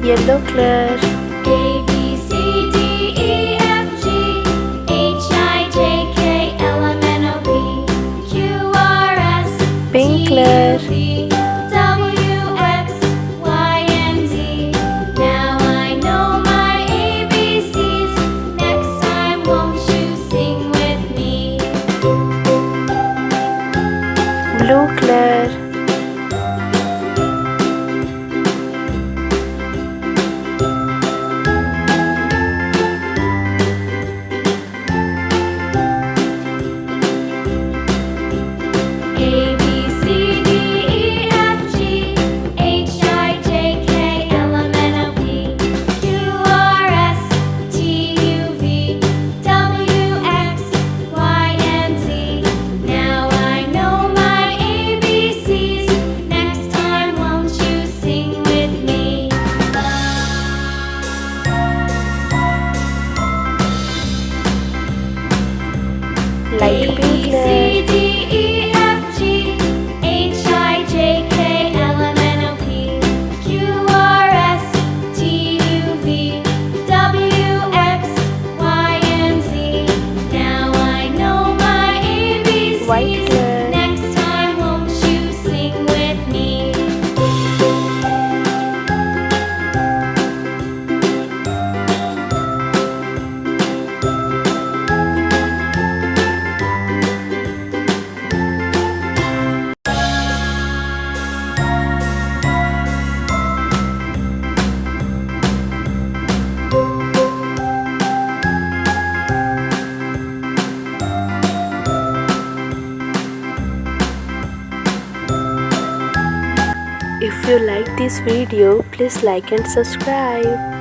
Yellow color. A B C D E F G H I J K L M N O P Q R S Pink T color. U V W X Y and Z. Now I know my ABCs. Next time, won't you sing with me? Blue color. A B C D E F G H I J K L M N O P Q R S T U V W X Y and Z. Now I know my ABCs. Next time, won't you sing with me? Light pink A, B, color. C, D, E, F, G, H, I, J, K, L, M, N, O, P, Q, R, S, T, U, V, W, X, Y, and Z. Now I know my ABCs. White color. Next time, won't you sing with me? If you like this video, please like and subscribe.